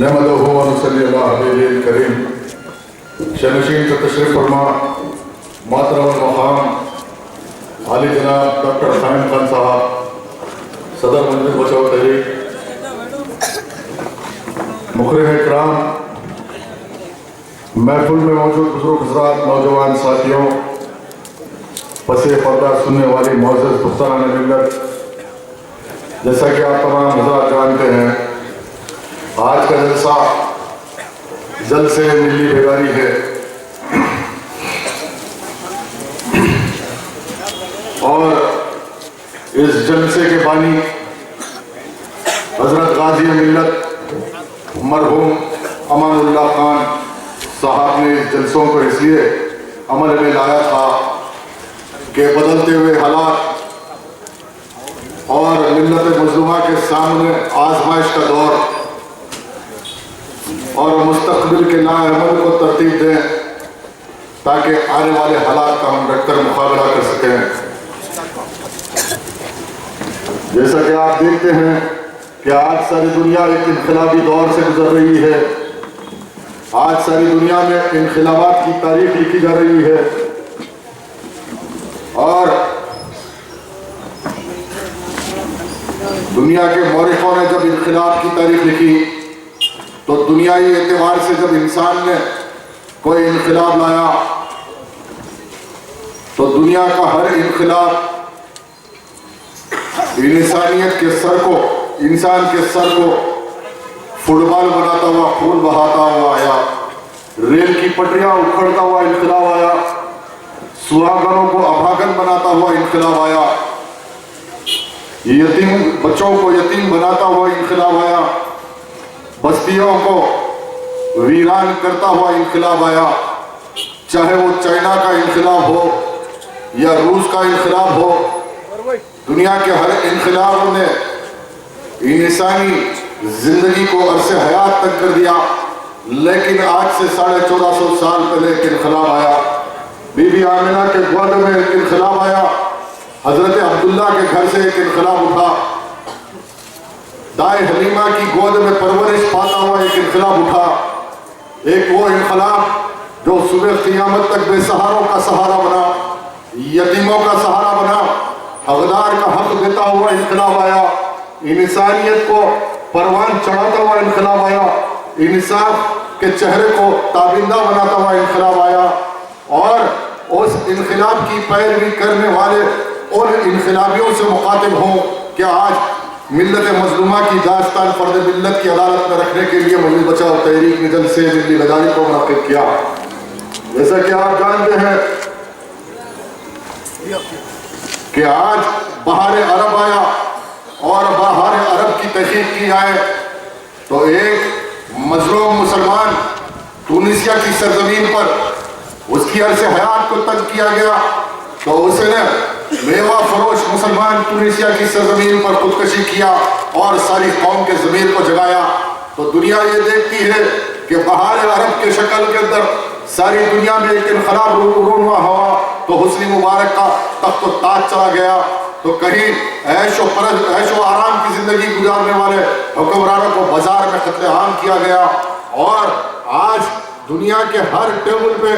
نحمدہ و نصلی علی حبیبہ الکریم شنشین کا تشریف فرما محترم المقام عالی جناب ڈاکٹر فہیم خان صاحب صدر مجلس بچاؤ تحریک، مقرر اکرام، محفل میں موجود بزرگ حضرات، نوجوان ساتھیوں، پس پردہ سننے والی معزز دختران ملت، جیسا کہ آپ تمام حضرات جانتے ہیں آج کا جلسہ جلسے ملی بیداری ہے، اور اس جلسے کے بانی حضرت غازی ملت مرحوم امان اللہ خان صاحب نے اس جلسوں کو اس لیے عمل میں لایا تھا کہ بدلتے ہوئے حالات اور ملت مظلومہ کے سامنے آزمائش کا دور اور مستقبل کے نئے عمل کو ترتیب دیں تاکہ آنے والے حالات کا ہم ڈٹ کر مقابلہ کر سکیں۔ جیسا کہ آپ دیکھتے ہیں کہ آج ساری دنیا ایک انقلابی دور سے گزر رہی ہے، آج ساری دنیا میں انقلابات کی تاریخ لکھی جا رہی ہے، اور دنیا کے مورخوں نے جب انقلاب کی تاریخ لکھی تو دنیائی اعتبار سے جب انسان نے کوئی انقلاب لایا تو دنیا کا ہر انقلاب انسانیت کے سر کو، انسان کے سر کو فٹ بال بناتا ہوا، خون بہاتا ہوا آیا، ریل کی پٹریاں اکھڑتا ہوا انقلاب آیا، سہاگنوں کو ابھاگن بناتا ہوا انقلاب آیا، یتیم بچوں کو یتیم بناتا ہوا انقلاب آیا، بستیوں کو ویران کرتا ہوا انقلاب آیا، چاہے وہ چائنا کا انقلاب ہو یا روس کا انقلاب ہو، دنیا کے ہر انقلاب نے انسانی زندگی کو عرص حیات تک کر دیا۔ لیکن آج سے 1450 سال پہلے ایک انقلاب آیا، بی بی آمنہ کے گود میں ایک انقلاب آیا، حضرت عبداللہ کے گھر سے ایک انقلاب اٹھا، دائیں حلیمہ کی گود میں پرورش پاتا ہوا ایک انقلاب اٹھا، ایک وہ انقلاب جو صبح قیامت تک بے سہاروں کا سہارا بنا، یتیموں کا سہارا بنا، حقدار کا حق دیتا ہوا انقلاب آیا، انسانیت کو پروان چڑھاتا ہوا انقلاب آیا، انصاف کے چہرے کو تابندہ بناتا ہوا انقلاب آیا، اور اس انقلاب کی پیروی کرنے والے ان انقلابیوں سے مخاطب ہوں کہ آج ملت مظلومہ کی داستان فرد ملت کی عدالت میں رکھنے کے لیے مجلس بچاؤ تحریک نے جلسے ملی بیداری کو منعقد کیا۔ جیسا کہ آپ جانتے ہیں کہ آج بہار عرب آیا، اور بہار عرب کی تحقیق کی جائے تو ایک مظلوم مسلمان تونسیا کی سرزمین پر اس کی عرص حیات کو تنگ کیا گیا تو اس نے میوہ فروش مسلمان تونسیا کی سرزمین پر خودکشی کیا اور ساری قوم کے ضمیر کو جگایا۔ تو دنیا یہ دیکھتی ہے کہ بہار عرب کے شکل کے اندر ساری دنیا میں ایک انقلاب رونما ہوا تو حسنی مبارک کا تخت و تاج چلا گیا، تو کہیں عیش و آرام کی زندگی گزارنے والے حکمرانوں کو بازار میں قتل عام کیا گیا۔ اور آج دنیا کے ہر ٹیبل پہ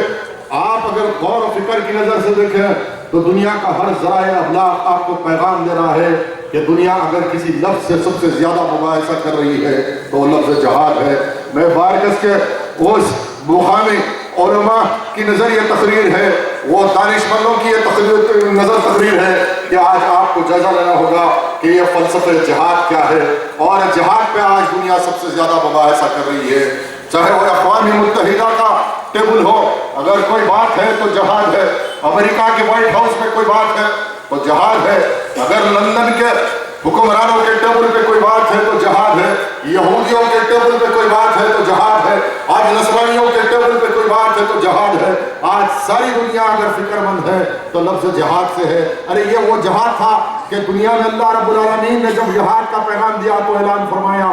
آپ اگر غور و فکر کی نظر سے دیکھیں تو دنیا کا ہر ذرائع ابلاغ آپ کو پیغام دے رہا ہے کہ دنیا اگر کسی لفظ سے سب سے زیادہ مباحثہ کر رہی ہے تو وہ لفظ جہاد ہے۔ میں بارکس کے اس مقامی علماء کی نظر یہ تقریر ہے، وہ دانشمندوں کی یہ نظر تقریر ہے کہ آج آپ کو جائزہ لینا ہوگا کہ یہ فلسفہ جہاد کیا ہے، اور جہاد پہ آج دنیا سب سے زیادہ مباحثہ کر رہی ہے۔ چاہے وہ اقوام متحدہ کا ٹیبل ہو، اگر کوئی بات ہے تو جہاد ہے، امریکہ کے وائٹ ہاؤس میں کوئی بات ہے تو جہاد ہے، اگر لندن کے حکمرانوں کے ٹیبل پہ کوئی بات ہے تو جہاد ہے، یہودیوں کے ٹیبل پہ کوئی بات ہے تو جہاد ہے، آج نصرانیوں کے ٹیبل پہ کوئی بات ہے تو جہاد ہے۔ آج ساری دنیا اگر فکر مند ہے تو لفظ جہاد سے ہے۔ ارے یہ وہ جہاد تھا کہ دنیا میں اللہ رب العالمین نے جب جہاد کا پیغام دیا تو اعلان فرمایا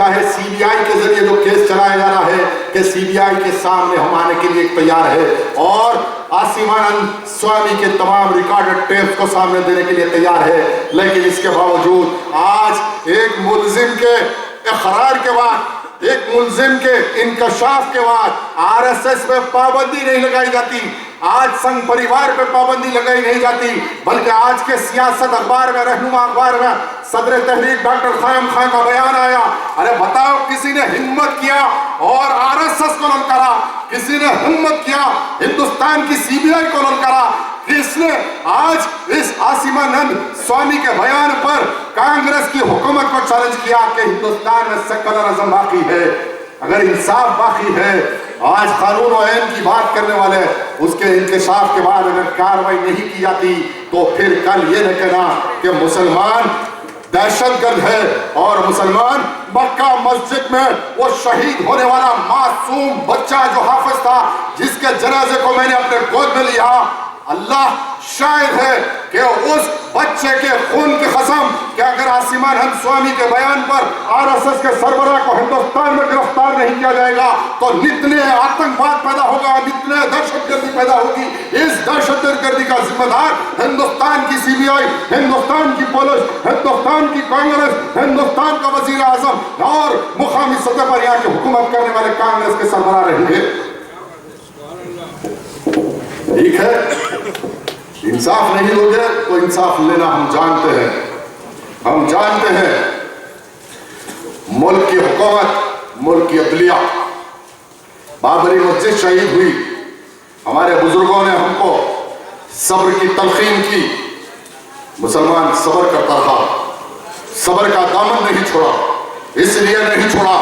چاہے سی بی آئی کے ذریعے جو کیس چلایا جا رہا ہے کہ سی بی آئی کے سامنے ہم آنے کے لیے تیار ہے اور آسیمانند سوامی کے تمام ریکارڈڈ ٹیپس کو سامنے دینے کے لیے تیار ہے، لیکن اس کے باوجود آج ایک ملزم کے اقرار کے بعد، ایک ملزم کے انکشاف کے بعد آر ایس ایس پہ پابندی نہیں لگائی جاتی، آج سنگھ پریوار پہ پابندی لگائی نہیں جاتی، بلکہ آج کے سیاست اخبار میں، رہنما اخبار میں صدر تحریک ڈاکٹر قیوم خان کا بیان آیا، ارے بتاؤ کسی نے ہمت کیا اور آر ایس ایس کو للکارا، کسی نے ہمت کیا ہندوستان کی سی بی آئی کو للکارا، اس نے آج اس آسیمانند سوامی کے بیان پر کانگریس کی حکومت کو چیلنج کیا کہ ہندوستان میں سیکولرزم باقی ہے، اگر انصاف باقی ہے، آج قانون و آئین کی بات کرنے والے اس کے انکشاف کے بعد اگر کارروائی نہیں کی جاتی تو پھر کل یہ نہ کہنا کہ مسلمان دہشت گرد ہے اور مسلمان مکہ مسجد میں وہ شہید ہونے والا معصوم بچہ جو حافظ تھا جس کے جنازے کو میں نے اپنے گود میں لیا، اللہ شاہد ہے کہ اس بچے کے خون کی قسم کہ اگر آسیمانند سوامی کے بیان پر آر ایس ایس کے سربراہ کو ہندوستان میں گرفتار نہیں کیا جائے گا تو نتنے آتنکواد پیدا ہوگا، نتنے دہشت گردی پیدا ہوگی، اس دہشت گردی کا ذمہ دار ہندوستان کی سی بی آئی، ہندوستان کی پولیس، ہندوستان کی کانگریس، ہندوستان کا وزیر اعظم اور مقامی سطح پر یہاں کی حکومت کرنے والے کانگریس کے سربراہ رہیں گے۔ ٹھیک ہے، انصاف نہیں لوگے تو انصاف لینا ہم جانتے ہیں، ملک کی حکومت، ملک کی عدلیہ، بابری مسجد شہید ہوئی، ہمارے بزرگوں نے ہم کو صبر کی تلقین کی، مسلمان صبر کرتا رہا، صبر کا دامن نہیں چھوڑا، اس لیے نہیں چھوڑا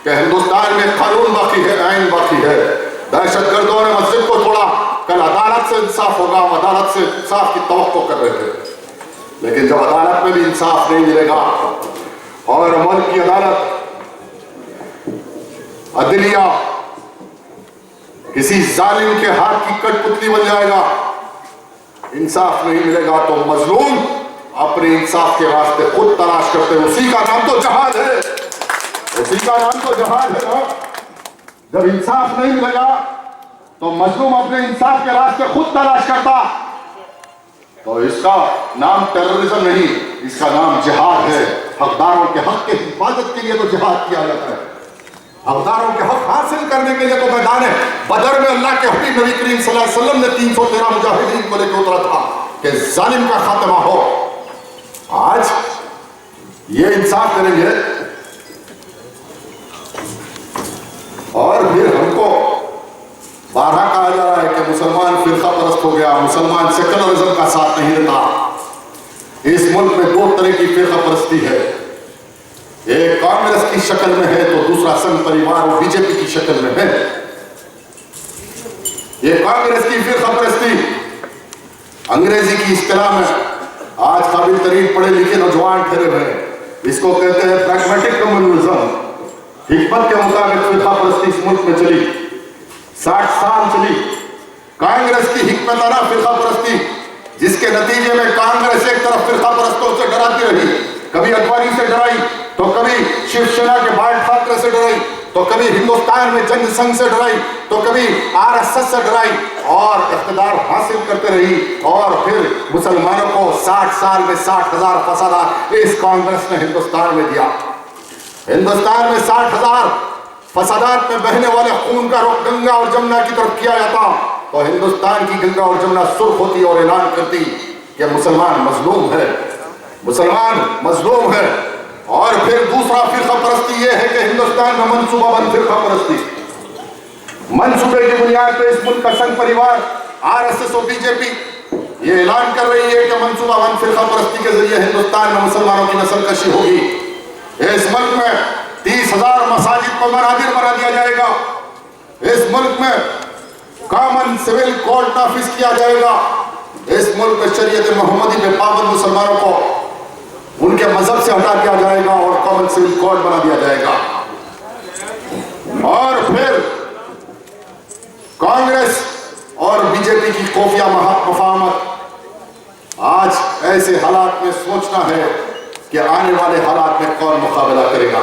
کہ ہندوستان میں قانون باقی ہے، آئین باقی ہے، دہشت گردوں نے مسجد کو توڑا، کل عدالت سے انصاف ہوگا، ہم عدالت سے انصاف کی توقع کر رہے تھے، لیکن جب عدالت میں بھی انصاف نہیں ملے گا اور ملک کی عدالت، عدلیہ کسی ظالم کے ہاتھ کی کٹ پتلی بن جائے گا، انصاف نہیں ملے گا تو مظلوم اپنے انصاف کے واسطے خود تلاش کرتے ہیں، اسی کا نام تو جہاد ہے، اسی کا نام تو جہاد ہے نا۔ جب انصاف نہیں ملے گا تو مظلوم اپنے انصاف کے راستے خود تلاش کرتا، تو اس کا نام ٹیررزم نہیں، اس کا نام جہاد ہے۔ حقداروں کے حق کے حفاظت کے لیے تو جہاد کیا جاتا ہے، حقداروں کے حق حاصل کرنے کے لیے تو میدان بدر میں اللہ کے حبیب نبی کریم صلی اللہ علیہ وسلم نے 313 مجاہدین کو لے کے اترا تھا کہ ظالم کا خاتمہ ہو۔ آج یہ انصاف کریں گے اور پھر ہم کو بارہا کہا جا رہا ہے کہ مسلمان فرقہ پرست ہو گیا، مسلمان سیکولرزم کا ساتھ نہیں دیتا۔ اس ملک میں دو طرح کی فرقہ پرستی ہے، ایک کانگریس کی شکل میں ہے تو دوسرا سنگھ پریوار اور بی جے پی کی شکل میں ہے۔ یہ کانگریس کی فرقہ پرستی انگریزی کی اصطلاح میں آج قابل ترین پڑھے لکھے نوجوان ٹھہرے ہوئے ہیں، اس کو کہتے ہیں پریگمیٹک کمیونزم۔ حکمت کے مطابق فرقہ پرستی اس ملک میں چلی، 60 سال چلی۔ کانگریس کی حکمتانہ فرقہ پرستی جس کے نتیجے میں کانگریس ایک طرف فرقہ پرستوں سے ڈراتی رہی، کبھی اڈوانی سے ڈرائی تو کبھی شیو سینا کے بال ٹھاکرے سے ڈرائی تو کبھی ہندوستان میں جن سنگھ سے ڈرائی تو کبھی آر ایس ایس سے ڈرائی اور اقتدار حاصل کرتے رہی، اور پھر مسلمانوں کو 60 سال میں 60,000 فسادات اس کانگریس نے ہندوستان میں دیا۔ ہندوستان میں 60,000 فسادات میں بہنے والے خون کا رخ گنگا اور جمنا کی طرف کیا جاتا تو ہندوستان کی گنگا اور جمنا سرخ ہوتی اور اعلان کرتی کہ مسلمان مظلوم ہے، مسلمان مظلوم ہے۔ اور پھر دوسرا فرقہ پرستی یہ ہے کہ ہندوستان میں منصوبہ بند فرقہ پرستی، منصوبے کی بنیاد پہ اس ملک کا سنگھ پریوار، آر ایس ایس اور بی جے پی یہ اعلان کر رہی ہے کہ منصوبہ بند فرقہ پرستی کے ذریعے ہندوستان میں مسلمانوں کی نسل کشی ہوگی، اس ملک میں 30,000 مساجد کو منادر بنا دیا جائے گا، اس ملک میں کامن سول کوڈ نافذ کیا جائے گا، اس ملک میں شریعت محمدی پہ پابند مسلمانوں کو ان کے مذہب سے ہٹا دیا جائے گا اور کامن سول کوڈ بنا دیا جائے گا۔ اور پھر کانگریس اور بی جے پی کی خفیہ مفاہمت، آج ایسے حالات میں سوچنا ہے کہ آنے والے حالات میں کون مقابلہ کرے گا۔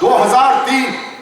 2003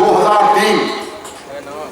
2003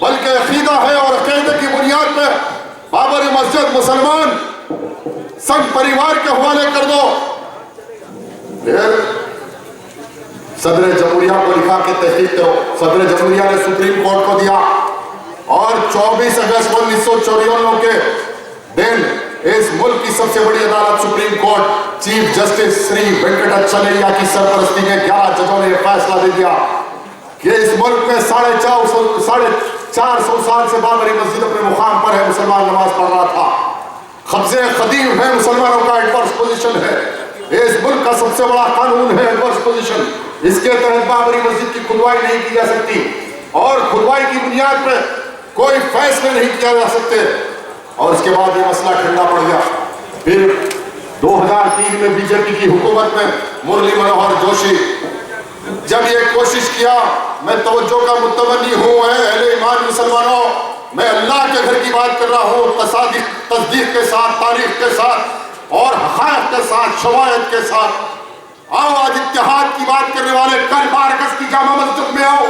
بلکہ عقیدہ ہے اور عقیدے کی بنیاد پہ بابری مسجد مسلمان سنگ پریوار کے حوالے کر دو. پھر صدر جمہوریہ کو لکھا کہ تحقیق کرو. صدر جمہوریہ نے سپریم کورٹ کو دیا اور 24 اگست 1994 کے دن اس ملک کی سب سے بڑی عدالت سپریم کورٹ چیف جسٹس سری وینکٹاچلمیا کی سرپرستی میں 11 ججوں نے یہ فیصلہ دے دیا کہ اس ملک میں 450 سال سے بابری مسجد اپنے مقام پر ہے. مسلمان نماز پڑھ رہا تھا. قبضے قدیم ہے, مسلمانوں کا ایڈورس پوزیشن ہے. اس ملک کا سب سے بڑا قانون ہے ایڈورس پوزیشن. اس کے تحت بابری مسجد کی کھدوائی نہیں کی جا سکتی اور کھدوائی کی بنیاد پہ کوئی فیصلے نہیں کیا جا سکتے. اور اس کے بعد یہ مسئلہ ٹھنڈا پڑ گیا. پھر 2003 میں بی جے پی کی حکومت میں مرلی منوہر جوشی جب یہ کوشش کیا, میں توجہ کا متمنی ہوں اہل ایمان مسلمانوں, میں اللہ کے گھر کی بات کر رہا ہوں, تصدیق کے ساتھ, تاریخ کے ساتھ اور حقائق کے ساتھ, شواہد کے ساتھ. آؤ آج اتحاد کی بات کرنے والے کل بارکس کی جامع مسجد میں آؤ.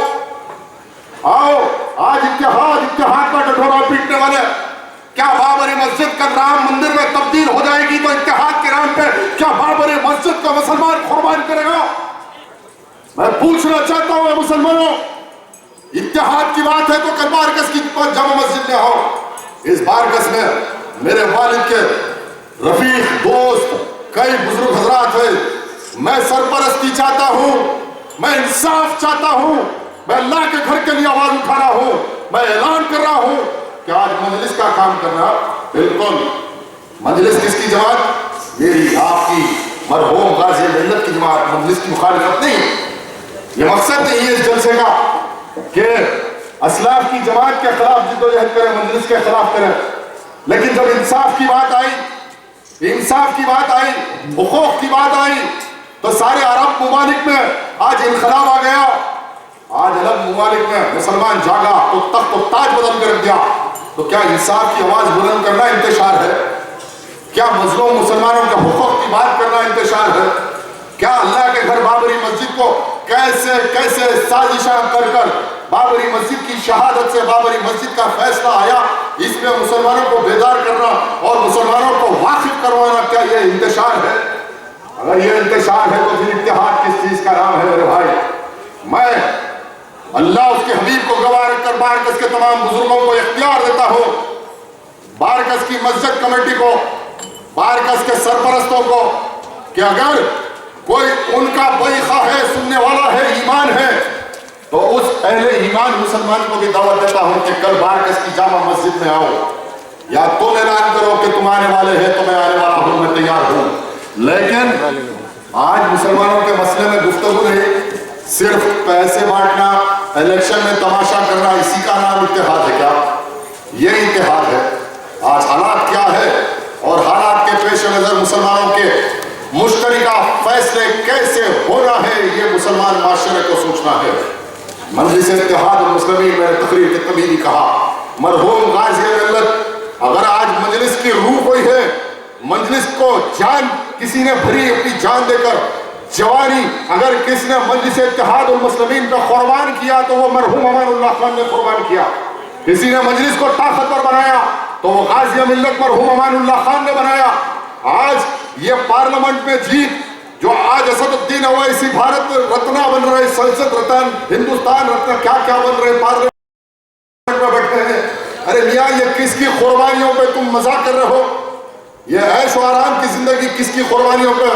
آؤ آج اتحاد کا ڈھڈورا پیٹنے والے, کیا بابری مسجد کا رام مندر میں تبدیل ہو جائے گی تو اتحاد کے نام پہ کیا بابری مسجد کا مسلمان قربان کرے گا؟ میں پوچھنا چاہتا ہوں مسلمانوں, اتحاد کی بات ہے تو کل بارکس کی جامع مسجد میں آؤ. اس بارکس میں میرے والد کے رفیق, دوست, کئی بزرگ حضرات ہیں. میں سرپرستی چاہتا ہوں, میں انصاف چاہتا ہوں, میں اللہ کے گھر کے لیے آواز اٹھا رہا ہوں. میں اعلان کر رہا ہوں کہ آج مجلس کا کام کرنا, بالکل مجلس کس کی جماعت؟ میری آپ کی مرحوم غازی ملت کی جماعت. مجلس کی مخالفت نہیں. یہ مقصد نہیں ہے اس جلسے کا کہ اسلاف کی جماعت کے خلاف جدوجہد کریں, مجلس کے خلاف کریں. لیکن جب انصاف کی بات آئی, حقوق کی بات آئی, تو سارے عرب ممالک میں آج انقلاب آ گیا. آج عرب ممالک میں مسلمان جاگا تو تخت و تاج بدل کر رکھ دیا. تو کیا انصاف کی آواز بلند کرنا انتشار ہے؟ کیا مظلوم مسلمانوں کے حقوق کی بات کرنا انتشار ہے؟ کیا اللہ کے گھر بابری مسجد کو کیسے سازشاں کر بابری مسجد کی شہادت سے بابری مسجد کا فیصلہ آیا, اس میں مسلمانوں کو بیدار کرنا اور مسلمانوں کو واقف کروانا, کیا یہ انتشار ہے؟ اگر یہ انتشار ہے تو پھر اتحاد کس چیز کا نام ہے میرے بھائی؟ میں اللہ اس کے حبیب کو گواہ رکھ کر بارکس کے تمام بزرگوں کو اختیار دیتا ہوں, بارکس کی مسجد کمیٹی کو, بارکس کے سرپرستوں کو, کہ اگر کوئی ان کا بخواہ ہے, سننے والا ہے, ایمان ہے, تو اس اہل ایمان مسلمان کو بھی دعوت دیتا ہوں کہ کل بارکس کی جامع مسجد میں آؤ. یا تم اعلان کرو کہ تم آنے والے ہیں تو میں آنے والا ہوں, میں تیار ہوں. لیکن آج مسلمانوں کے مسئلے میں گفتگو نہیں, صرف پیسے بانٹنا, الیکشن میں تماشا کرنا, اسی کا نام اتحاد ہے کیا؟ یہ اتحاد ہے. آج حالات کیا ہے اور حالات کے پیش نظر مسلمانوں کے مشترکہ فیصلے کیسے ہونا ہے, یہ مسلمان معاشرے کو سوچنا ہے. مجلس اتحاد المسلمین, میں نے تقریر کے تبھی بھی کہا, مرحوم غازی ملت, اگر آج مجلس کی روح ہوئی ہے, مجلس کو جان کسی نے بھری اپنی جان دے کر, جوانی اگر کسی نے مجلس اتحاد المسلمین پہ قربان کیا تو وہ مرحوم امان اللہ خان نے قربان کیا. کسی نے مجلس کو طاقتور بنایا تو وہ غازی ملت مرحوم امان اللہ خان نے بنایا. آج یہ پارلیمنٹ میں جیت جو آج اسد الدین اویسی بھارت رتنا بن رہے, سنسد رتن, ہندوستان رتن, کیا کیا بن رہے, پارلیمنٹ میں بیٹھتے ہیں. ارے میاں یہ کس کی قربانیوں پہ تم مذاق کر رہے ہو؟ یہ عیش و آرام کی زندگی کس کی قربانیوں پہ؟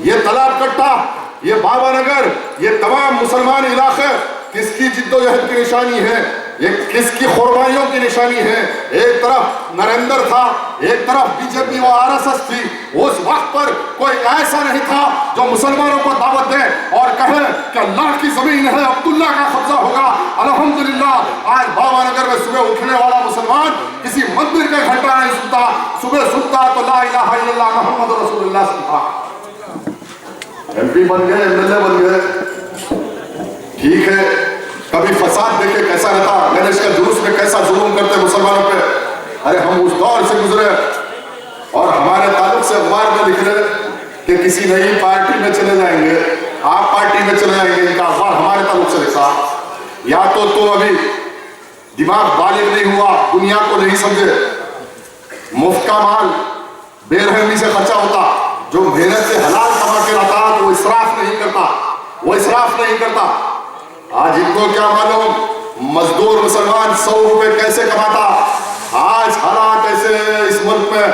یہ تالاب کٹا, یہ بابا نگر, یہ تمام مسلمان علاقے کس کی جد و جہد کی نشانی ہے؟ یہ کس کی قربانیوں کی نشانی ہے؟ ایک طرف نریندر تھا, ایک طرف بی جے پی و آر ایس ایس تھی. اس وقت پر کوئی ایسا نہیں تھا جو مسلمانوں کو دعوت دے اور کہے کہ اللہ کی زمین ہے, عبداللہ کا قبضہ ہوگا. الحمدللہ آج بابا نگر میں صبح اٹھنے والا مسلمان کسی مندر کے گھنٹا نہیں سنتا, صبح سنتا تو لا الہ الا اللہ محمد رسول اللہ سنتا. ایم پی بن گئے, ایم ایل اے بن گئے, ٹھیک ہے. کبھی فساد دیکھے کیسا رہتا, گنیش کا جلوس میں کیسا ظلم کرتے مسلمانوں پہ. ارے ہم اس دور سے گزرے اور ہمارے تعلق سے اخبار میں لکھ رہے کہ کسی نئی پارٹی میں چلے جائیں گے, آپ پارٹی میں چلے جائیں گے. ان کا اخبار ہمارے تعلق سے لکھا. یا تو تم ابھی دماغ بالغ نہیں ہوا، دنیا کو نہیں سمجھے، مفت کا مال بے رحمی سے خرچہ ہوتا، جو محنت سے حلال کما کے لاتا وہ اسراف نہیں کرتا، وہ اسراف نہیں کرتا۔ آج ان کو کیا معلوم مزدور مسلمان 100 روپے کیسے کماتا۔ آج حالات ایسے ہیں اس ملک میں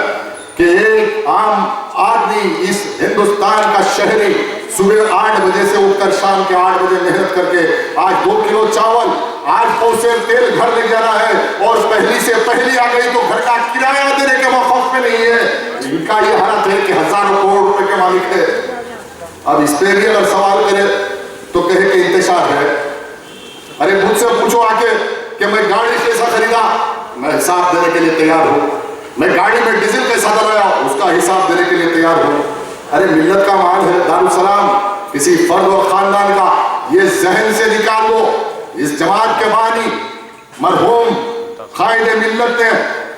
کہ ایک عام آدمی، اس ہندوستان کا شہری، صبح 8 بجے سے اٹھ کر شام کے 8 بجے محنت کر کے آج 2 کلو چاول، 8 پوسے تیل گھر لے جانا ہے، اور پہلی سے پہلی آ گئی تو گھر کا کرایہ دینے کے موقف میں نہیں ہے۔ ان کا یہ حالت ہے کہ ہزاروں کروڑ روپے کے مالک ہے۔ اب اس پہ بھی اگر سوال کرے تو کہے کہ انتشار ہے۔ ارے مجھ سے پوچھو آ کے کہ میں گاڑی کیسا خریدا، میں حساب دینے کے لیے تیار ہوں۔ میں گاڑی میں ڈیزل کیسا ڈلایا، اس کا حساب دینے کے لیے تیار ہوں۔ ارے ملت کا مال ہے، دارالسلام کسی فرد اور خاندان کا، یہ ذہن سے نکال لو۔ اس جماعت کے بانی مرحوم قائد ملت نے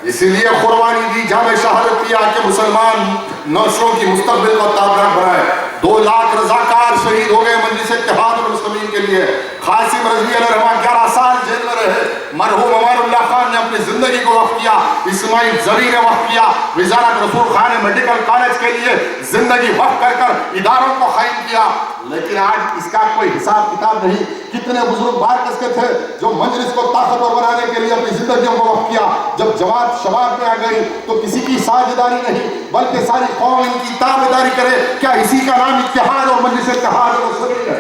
اسی لیے قربانی دی، جامع شہادت کیا کہ مسلمان نسلوں کی مستقبل کو تابناک بنائے۔ 2 لاکھ رضاکار شہید ہو گئے مجلس اتحاد المسلمین کے لیے۔ قاسم رضوی علیہ الرحمہ 11 سال جیل میں رہے۔ مرحوم امان اللہ خان نے اپنی زندگی کو وقف کیا، اسماعیل زرعی نے وقف کیا، وزارت رسول خان نے میڈیکل کالج کے لیے زندگی وقف کر کر اداروں کو قائم کیا، لیکن آج اس کا کوئی حساب کتاب نہیں۔ کتنے بزرگ بارکس کے تھے جو مجلس کو طاقتور بنانے کے لیے اپنی زندگیوں کو وقف کیا، جب جماعت شباب میں آ گئی تو کسی کی ساجداری نہیں بلکہ ساری قوم ان کی تابعداری کرے۔ کیا اسی کا نام اتحاد اور مجلس اتحاد اور مسلمین ہے؟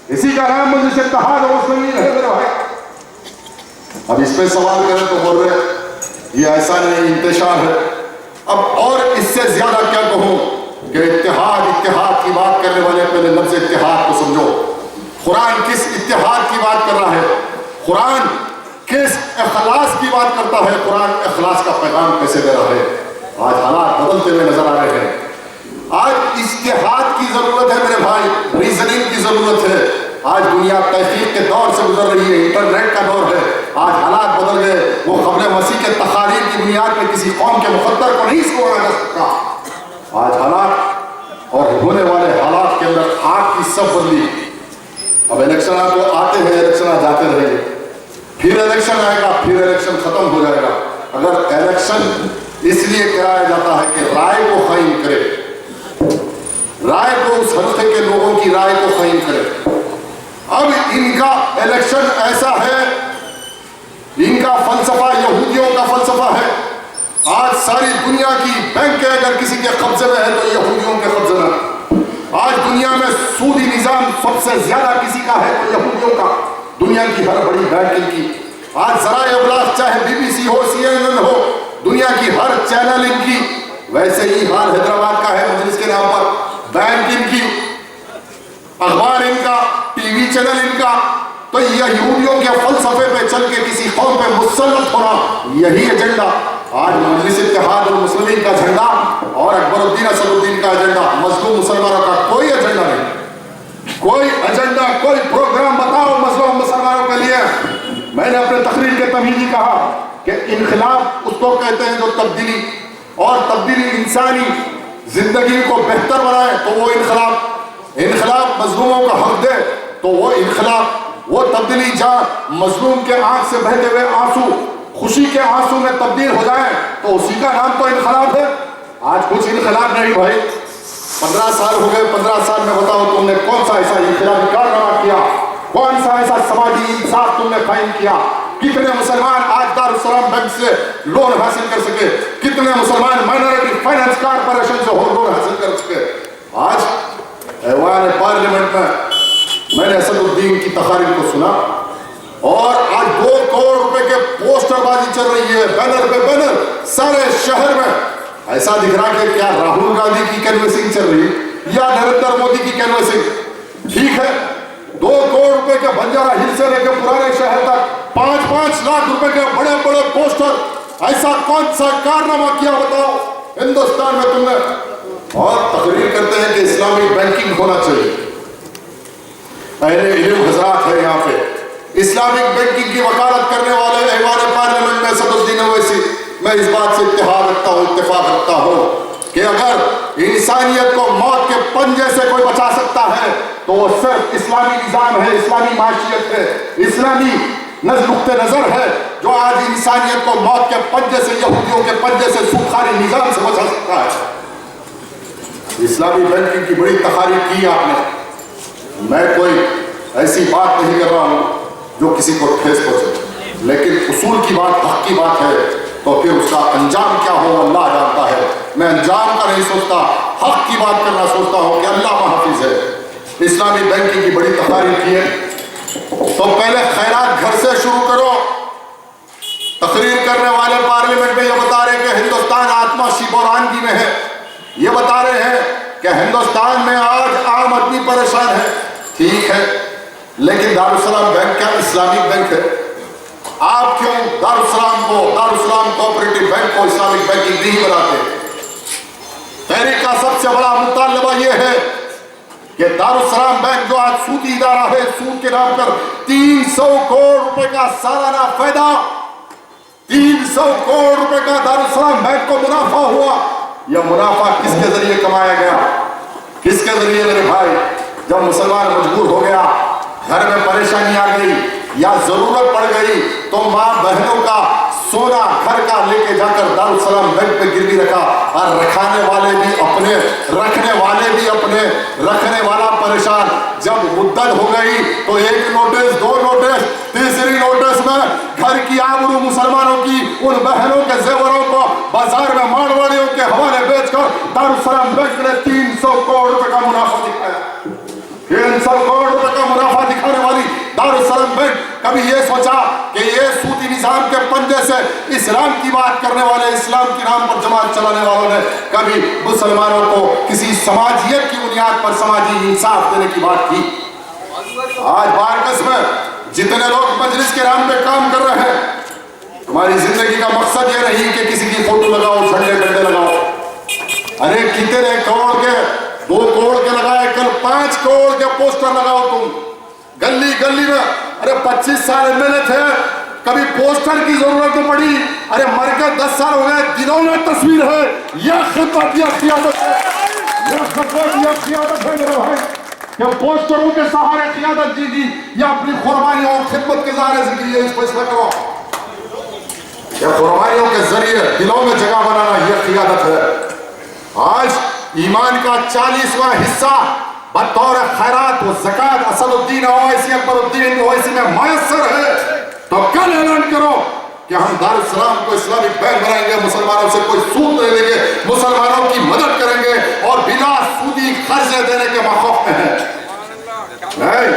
اسی کا نام مجلس اتحاد اور مسلمین ہے میرے بھائی۔ اب اس پہ سوال کریں تو بول رہے یہ ایسا نہیں، انتشار ہے۔ اب اور اس سے زیادہ کیا کہوں کہ اتحاد کی بات کرنے والے پہلے لفظ اتحاد کو سمجھو۔ قرآن کس اتحاد کی بات کر رہا ہے؟ قرآن کس اخلاص کی بات کرتا ہے؟ قرآن اخلاص کا پیغام کیسے دے رہا ہے؟ آج حالات بدلتے ہوئے نظر آ رہے ہیں۔ آج اتحاد کی ضرورت ہے میرے بھائی، ریزننگ کی ضرورت ہے۔ آج دنیا تحقیق کے دور سے گزر رہی ہے، انٹرنیٹ کا دور ہے۔ آج حالات بدل گئے، وہ قبر مسیح کے تقاریر کی بنیاد پہ کسی قوم کے مقدر کو نہیں سوچا جا سکتا۔ آج حالات اور ہونے والے حالات کے اندر آگ کی سب بدلی۔ اب الیکشن تو آتے ہیں، الیکشن جاتے رہیں گے، پھر الیکشن آئے گا، پھر الیکشن ختم ہو جائے گا۔ اگر الیکشن اس لیے کرایا جاتا ہے کہ رائے کو قائم کرے، رائے کو اس حلقے کے لوگوں کی رائے کو قائم کرے۔ اب ان کا الیکشن ایسا ہے، ان کا فلسفہ یہودیوں کا فلسفہ ہے۔ آج ساری دنیا کی بینکیں اگر کسی کے قبضے میں ہے تو یہودیوں کے قبضے میں۔ آج دنیا میں سودی نظام سب سے زیادہ کسی کا ہے تو یہودیوں کا، دنیا کی ہر بڑی بینک ان کی۔ آج ذرائع ابلاغ چاہے BBC ہو، CNN ہو، دنیا کی ہر چینل ان کی۔ ویسے ہی حال حیدرآباد کا ہے مجلس کے نام پر، بینک ان کی، اخبار ان کا، ٹی وی چینل ان کا۔ تو یہ یہودیوں کے فلسفے پہ چل کے کسی قوم پہ مسلط ہونا، یہی ایجنڈا آج مجلس اتحاد المسلمین کا جھنڈا اور اکبر الدین اسد الدین کا ایجنڈا۔ مظلوم مسلمانوں کا کوئی ایجنڈا نہیں، کوئی ایجنڈا، کوئی پروگرام بتاؤ مظلوم مسلمانوں کے لیے۔ میں نے اپنے تقریر کے تمہیدی کہا کہ انقلاب اس کو کہتے ہیں جو تبدیلی، اور تبدیلی انسانی زندگی کو بہتر بنائے تو وہ انقلاب مظلوموں کا حق دے تو وہ انقلاب، وہ تبدیلی جہاں مظلوم کے آنکھ سے بہتے ہوئے آنسو خوشی کے آنسو میں تبدیل ہو جائے تو اسی کا نام تو انقلاب ہے۔ آج کچھ انقلاب نہیں بھائی، 15 سال ہو گئے، 15 سال میں بتاؤ تم نے کون سا ایسا انقلابی کارنامہ کیا، کون سا ایسا سماجی انصاف تم نے قائم کیا؟ کتنے مسلمان آج دارالسلام بینک سے لون حاصل کر سکے؟ کتنے مسلمان مائنورٹی فائنانس کارپوریشن سے لون حاصل کر سکے؟ آج ایوان پارلیمنٹ میں نے اسد الدین کی تقاریر کو سنا، اور آج 2 کروڑ روپے کے پوسٹر بازی چل رہی ہے، بینر پہ بینر سارے شہر میں۔ ایسا دکھ رہا کہ کیا راہل گاندھی کی کینویسنگ چل رہی ہے یا نریندر مودی کی کینویسنگ؟ ٹھیک ہے، 2 کروڑ روپے کے بنجارہ ہل سے لے کے پرانے شہر تک 5-5 لاکھ روپے کے بڑے بڑے پوسٹر، ایسا کون سا کارنامہ کیا بتاؤ ہندوستان میں تم نے؟ اور تقریر کرتے ہیں کہ اسلامی بینکنگ ہونا چاہیے۔ اہل علم حضرات ہے یہاں پہ، اسلامک بینکنگ کی وکالت کرنے والے ایوان پارلیمنٹ میں اسد الدین اویسی، میں اس بات سے اتحاد رکھتا ہوں، اتفاق رکھتا ہوں کہ اگر انسانیت کو موت کے پنجے سے کوئی بچا سکتا ہے تو وہ صرف اسلامی نظام ہے، اسلامی معاشیت ہے، اسلامی نقطۂ نظر ہے جو آج انسانیت کو موت کے پنجے سے، یہودیوں کے پنجے سے، سودخواری نظام سے بچا سکتا ہے۔ اسلامی بینکنگ کی بڑی تقاریر کی آپ نے، میں کوئی ایسی بات نہیں کر رہا ہوں جو کسی کو ٹھیس پہنچے، لیکن اصول کی بات، حق کی بات ہے تو پھر اس کا انجام کیا ہو اللہ جانتا ہے۔ میں انجام کا نہیں سوچتا، حق کی بات کرنا سوچتا ہوں کہ اللہ محافظ ہے۔ اسلامی بینکنگ کی بڑی تقاریر کی ہے تو پہلے خیرات گھر سے شروع کرو۔ تقریر کرنے والے پارلیمنٹ میں یہ بتا رہے کہ ہندوستان آتما شیبورانگی میں ہے، یہ بتا رہے ہیں کہ ہندوستان میں آج عام آدمی پریشان ہے۔ ٹھیک ہے، لیکن دارالسلام بینک کیا اسلامک بینک ہے؟ آپ کیوں دارالسلام کوآپریٹو بینک کو اسلامک بینکنگ نہیں بناتے؟ تحریک کا سب سے بڑا مطالبہ یہ ہے کہ دارالسلام بینک جو آج سودی ادارہ ہے، سود کے نام پر 300 کروڑ روپے کا سالانہ فائدہ، 300 کروڑ روپے کا دارالسلام بینک کو منافع ہوا، یہ منافع کس کے ذریعے کمایا گیا؟ کس کے ذریعے میرے بھائی؟ جب مسلمان مجبور ہو گیا، گھر میں پریشانی آ گئی یا ضرورت پڑ گئی تو ماں بہنوں کا سونا گھر کا لے کے جا کر دارالسلام بینک پہ گروی رکھا، اور رکھانے والے بھی اپنے، رکھنے والے بھی اپنے، رکھنے والا پریشان۔ جب مدت ہو گئی تو ایک نوٹس، دو نوٹس، تیسری نوٹس میں گھر کی آبرو مسلمانوں کی، ان بہنوں کے زیوروں کو بازار میں مارواڑیوں کے حوالے بیچ کر دارالسلام بینک نے 300 کروڑ روپے کا منافع دکھایا۔ 300 کروڑ روپے کا منافع دکھانے والی دارالسلام بینک کبھی یہ سوچا کہ یہ سودی نظام کے پنجے سے اسلام کی بات کرنے والے، اسلام کے نام پر جماعت چلانے والوں نے کبھی مسلمانوں کو کسی سماجیت کی بنیاد پر سماجی انصاف دینے کی بات کی؟ آج بارکس میں جتنے لوگ مجلس کے نام پہ کام کر رہے ہیں، تمہاری زندگی کا مقصد یہ نہیں کہ کسی کی فوٹو لگاؤ، جھنڈے ڈنڈے لگاؤ۔ ارے کتنے کروڑ کے، 2 کروڑ کے لگائے، کل 5 کروڑ کے پوسٹر لگاؤ تم گلی گلی میں۔ ارے 25 سال ایم تھے، کبھی پوسٹر کی ضرورت نہ پڑی۔ ارے مر کے 10 سال ہو گئے، دلوں میں تصویر ہے۔ یہ خدمت، یہ قیادت ہے، یہ خدمت، یہ قیادت ہے میرے بھائی، کہ پوسٹروں کے سہارے قیادت جیتی یا اپنی قربانی اور خدمت کے ظاہر سے کی؟ اس فیصلہ کرو، یہ قربانیوں کے ذریعے دلوں میں جگہ بنانا، یہ قیادت ہے۔ آج ایمان کا 40واں حصہ بطور خیرات و زکوٰۃ اسد الدین اویسی، اکبر الدین اویسی میں میسر ہے، تو کل اعلان کرو کہ ہم دارالسلام کو اسلامک بینک بنائیں گے، مسلمانوں سے کوئی سود نہیں لیں گے، مسلمانوں کی مدد کریں گے اور بلا سودی قرضے دینے کے مخوف میں ہیں۔ نہیں،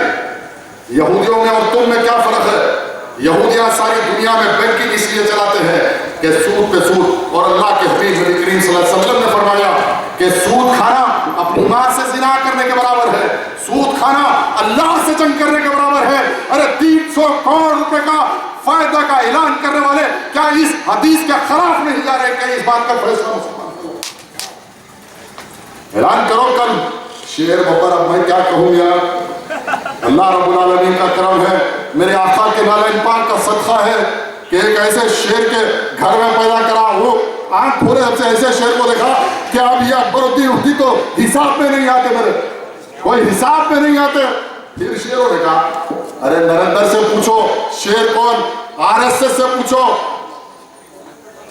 یہودیوں میں اور تم میں کیا فرق ہے؟ یہودیاں ساری دنیا میں بینکنگ اس لیے چلاتے ہیں کہ سود پہ سود، اور اللہ کے حبیب نبی کریم صلی اللہ علیہ وسلم نے فرمایا کہ سود کھانا اپنی ماں سے زنا کرنے کے برابر ہے، سود کھانا اللہ سے جنگ کرنے کے برابر ہے۔ ارے 300 کروڑ روپے کا فائدہ کا اعلان کرنے والے کیا اس حدیث کے خلاف نہیں جا رہے کہ اس بات کا فیصلہ مسلمان اعلان کرو کل؟ شعر ببر اب میں کیا کہوں یار، اللہ رب العالمین کا کرم ہے، میرے آقا کے نالین پاک کا صدقہ ہے کہ ایک ایسے شعر کے گھر میں پیدا کرا، وہ آنکھ کھولے جب سے ایسے شعر کو دیکھا کہ اب یہ اکبر الدین اویسی تو حساب میں نہیں آتے، میرے کوئی حساب میں نہیں آتے۔ پھر شعروں نے کہا ارے نریندر سے پوچھو شعر کون، RSS سے پوچھو،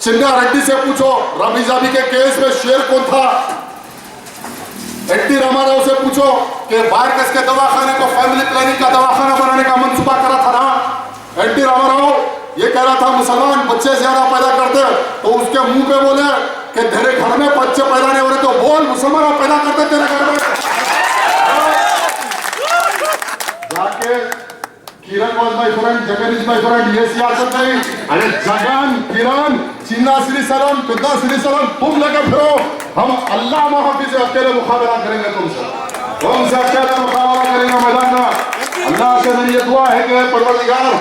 چنّا ریڈی سے پوچھو رمی زابی کے کیس میں شعر کون تھا، این ٹی راما راؤ سے پوچھو کہ بارکس کے دواخانے کو فیملی پلاننگ کا دواخانہ بنانے کا منصوبہ کرا تھا نا، این ٹی راما راؤ یہ کہہ رہا تھا مسلمان بچے زیادہ پیدا کرتے تو اس کے منہ پہ بولے کہ تیرے گھر میں بچے پیدا نہیں ہو رہے تو بول مسلمان پیدا کرتے تیرے گھر میں۔ جا کے کرن was my friend, Jagan is my friend, یہ سیاست نہیں۔ ارے جگن، کرن، چنّا سری سلام، پدّا سری سلام تم لگے پھرو، ہم اللہ محافظ سے اکیلے مقابلہ کریں گے، تم سے اکیلے مقابلہ کریں گے میدان میں۔ اللہ سے میری یہ دعا ہے کہ پروردگار